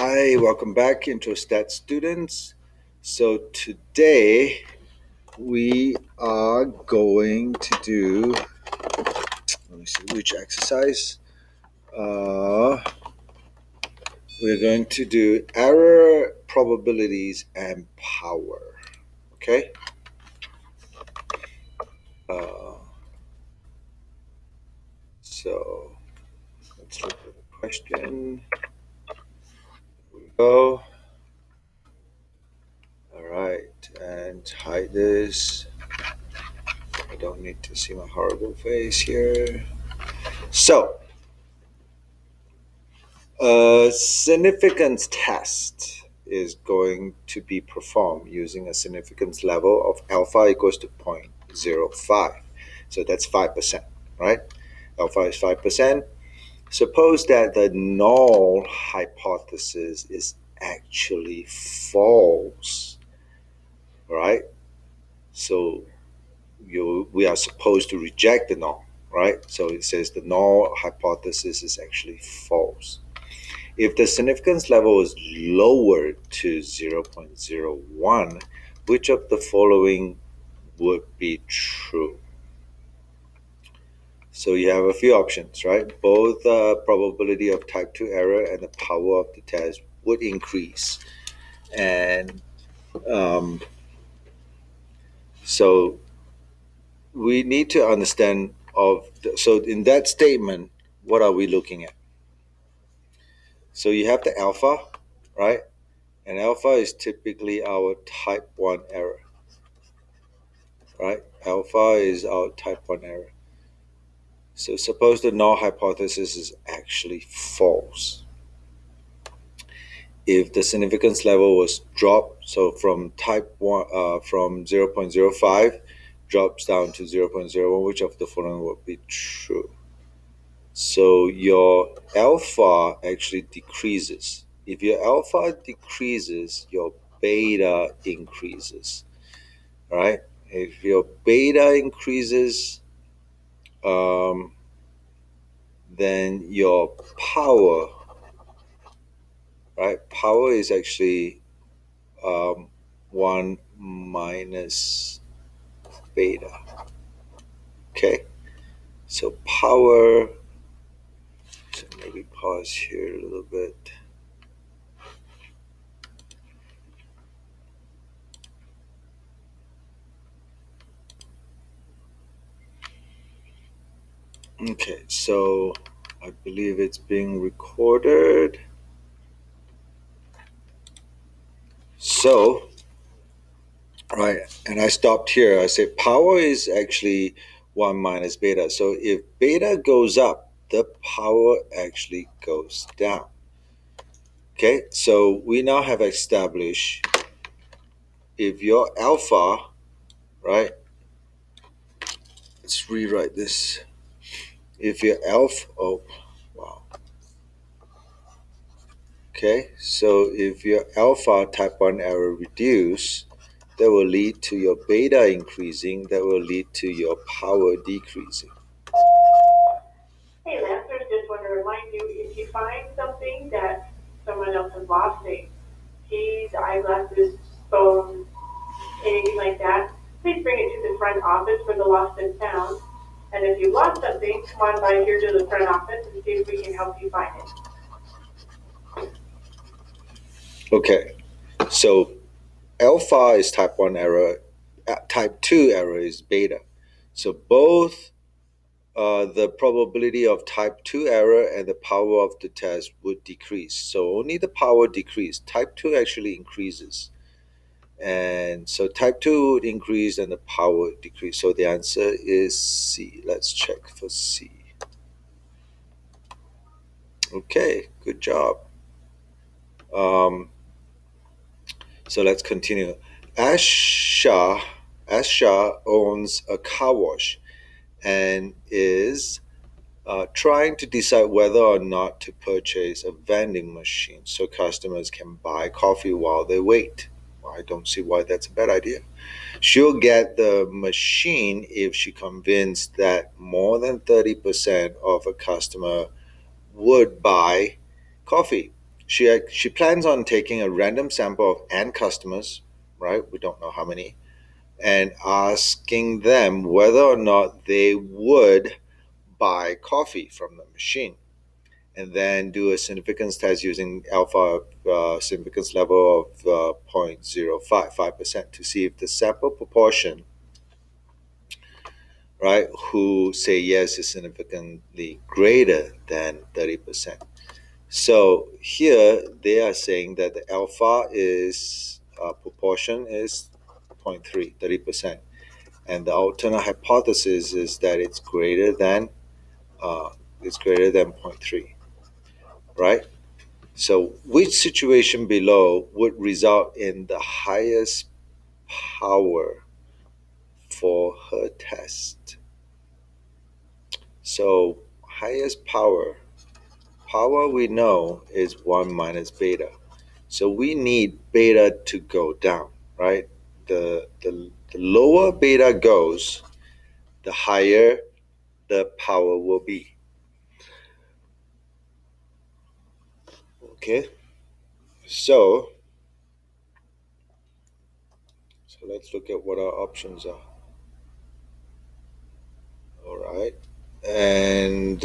Hi, welcome back into Stat Students. So today we are going to do, let me see which exercise. We're going to do error, probabilities, and power. Okay. Uh, so let's look at the question. Here we go. All right, and hide this. I don't need to see my horrible face here. So, a significance test is going to be performed using a significance level of alpha equals to 0.05. So that's 5%, right? Alpha is 5%. Suppose that the null hypothesis is actually false, right? So we are supposed to reject the null, right? So it says the null hypothesis is actually false. If the significance level is lowered to 0.01, which of the following would be true? So you have a few options, right? Both the probability of type 2 error and the power of the test would increase. And so we need to understand so in that statement, what are we looking at? So you have the alpha, right? And alpha is typically our type 1 error, right? Alpha is our type 1 error. So suppose the null hypothesis is actually false. If the significance level was dropped, so from type 1, from 0.05 drops down to 0.01, which of the following would be true? So your alpha actually decreases. If your alpha decreases, your beta increases, right? If your beta increases, um, then your power, right? Power is actually 1 minus beta. Okay, so power, so maybe pause here a little bit. Okay, so I believe it's being recorded. So, right, and I stopped here. I said power is actually 1 minus beta. So if beta goes up, the power actually goes down. Okay, so we now have established if your alpha, right, let's rewrite this. If your alpha, oh, wow. Okay, so if your alpha type 1 error reduce, that will lead to your beta increasing, that will lead to your power decreasing. Hey, Lester, just want to remind you, if you find something that someone else has lost, say keys, eyeglasses, phone, anything like that, please bring it to the front office for the lost and found. And if you lost something, come on by here to the front office and see if we can help you find it. Okay, so alpha is type 1 error, type 2 error is beta. So both the probability of type 2 error and the power of the test would decrease. So only the power decrease. Type 2 actually increases. And so type 2 would increase and the power would decrease. So the answer is C. Let's check for C. Okay, good job. So let's continue. Asha owns a car wash and is trying to decide whether or not to purchase a vending machine so customers can buy coffee while they wait. Well, I don't see why that's a bad idea. She'll get the machine if she convinced that more than 30% of a customer would buy coffee. She plans on taking a random sample of n customers, right? We don't know how many, and asking them whether or not they would buy coffee from the machine, and then do a significance test using alpha significance level of 0.055% to see if the sample proportion, right, who say yes is significantly greater than 30%. So here they are saying that the alpha is proportion is zero point 0.3, 30%. And the alternate hypothesis is that uh, it's greater than zero point 0.3, right? So which situation below would result in the highest power for her test? So highest power we know is 1 minus beta. So we need beta to go down, right? The lower beta goes, the higher the power will be. Okay, so let's look at what our options are. All right, and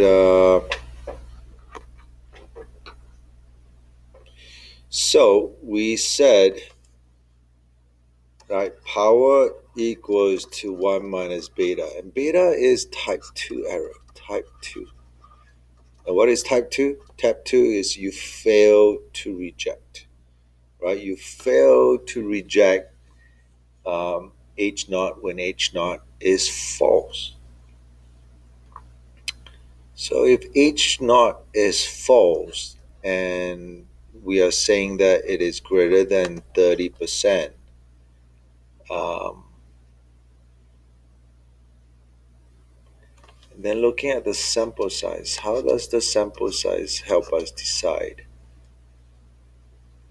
so we said, right, power equals to 1 minus beta, and beta is type 2 error. Type 2. And what is type 2? Type 2 is you fail to reject, right? You fail to reject H naught when H naught is false. So if H naught is false and we are saying that it is greater than 30%, um, then looking at the sample size, how does the sample size help us decide?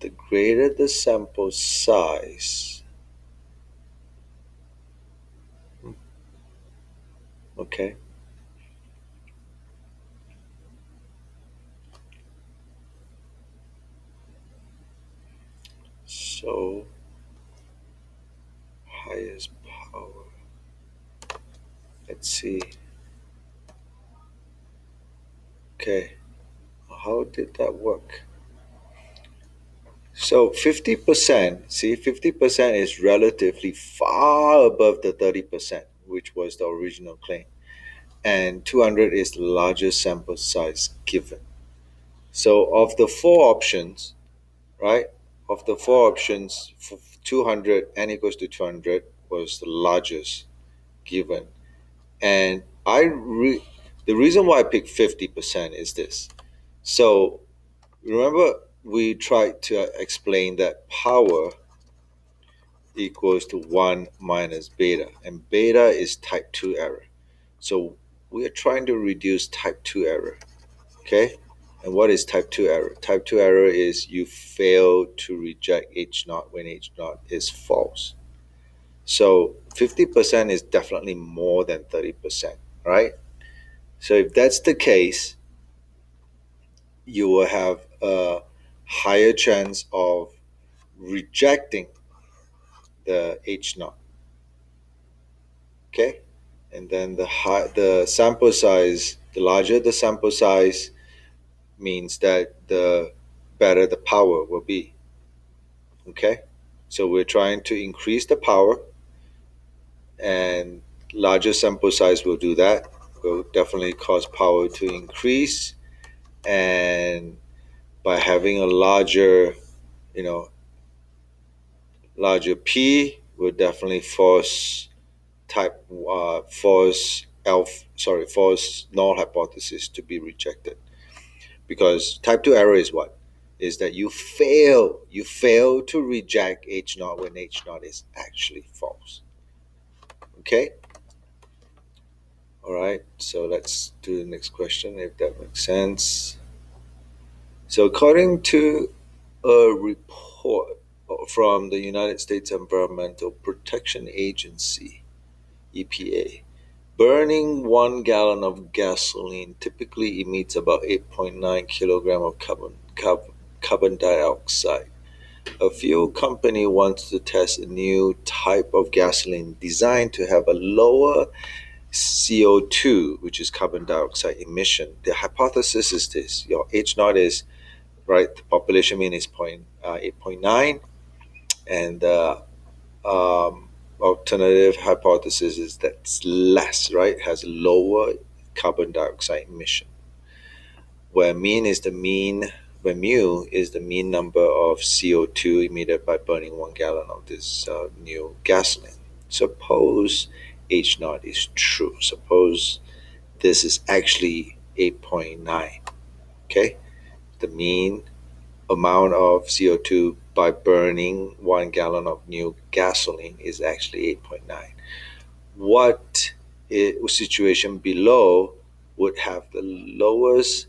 The greater the sample size, okay, so highest power. Let's see. Okay, how did that work? So 50%, see, 50% is relatively far above the 30%, which was the original claim. And 200 is the largest sample size given. So of the four options, right? Of the four options, 200, n equals to 200 was the largest given. And the reason why I picked 50% is this. So remember, we tried to explain that power equals to 1 minus beta, and beta is type 2 error. So we are trying to reduce type 2 error. Okay? And what is type 2 error? Type 2 error is you fail to reject H naught when H naught is false. So 50% is definitely more than 30%, right? So if that's the case, you will have a higher chance of rejecting the H naught. Okay? And then the sample size, the larger the sample size means that the better the power will be. Okay? So we're trying to increase the power, and larger sample size will do that. Will definitely cause power to increase, and by having a larger, you know, larger P will definitely force null hypothesis to be rejected, because type 2 error is what? Is that you fail to reject H naught when H naught is actually false. Okay? All right, so let's do the next question if that makes sense. So, according to a report from the United States Environmental Protection Agency, EPA, burning 1 gallon of gasoline typically emits about 8.9 kilogram of carbon dioxide. A fuel company wants to test a new type of gasoline designed to have a lower CO2, which is carbon dioxide emission. The hypothesis is this: your H naught is right, the population mean is 8.9, and the alternative hypothesis is that's less, right? Has lower carbon dioxide emission, where mean is the mean, where mu is the mean number of CO2 emitted by burning 1 gallon of this new gasoline. Suppose H naught is true. Suppose this is actually 8.9. Okay, the mean amount of CO2 by burning 1 gallon of new gasoline is actually 8.9. What situation below would have the lowest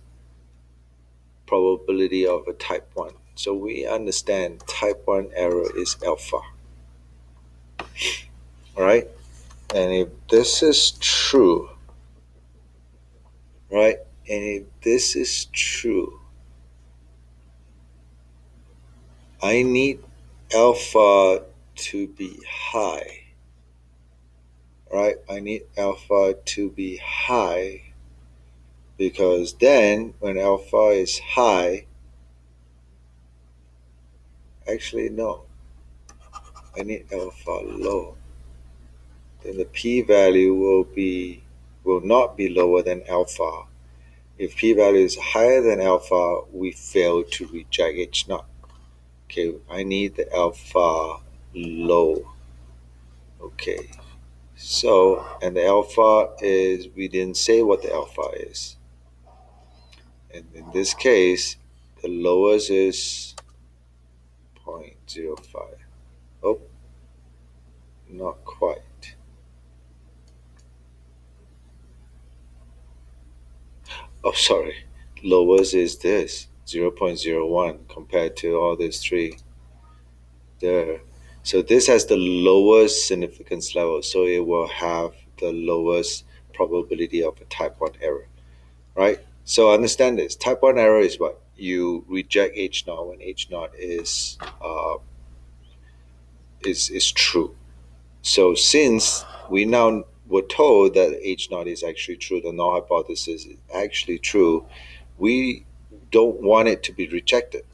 probability of a type 1? So we understand type 1 error is alpha, right? And if this is true, right? And if this is true, I need alpha to be high, right? I need alpha to be high because then when alpha is high, actually, no, I need alpha low. Then the p-value will not be lower than alpha. If p-value is higher than alpha, we fail to reject H naught. Okay, I need the alpha low. Okay, so, and the alpha is, we didn't say what the alpha is. And in this case, the lowest is 0.05. Oh, not quite. Oh, sorry. Lowest is this 0.01 compared to all these three there. So this has the lowest significance level. So it will have the lowest probability of a type 1 error, right? So understand this. Type 1 error is what? You reject H naught when H naught is true. So since we now were told that H naught is actually true, the null hypothesis is actually true, we don't want it to be rejected.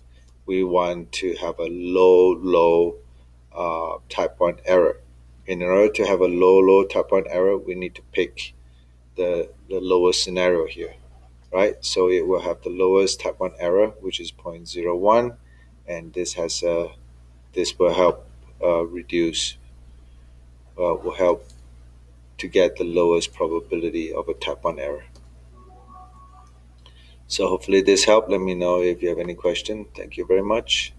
We want to have a low type 1 error. In order to have a low type 1 error, we need to pick the lowest scenario here, right? So it will have the lowest type 1 error, which is 0.01, and this will help reduce, will help to get the lowest probability of a type 1 error. So hopefully this helped. Let me know if you have any question. Thank you very much.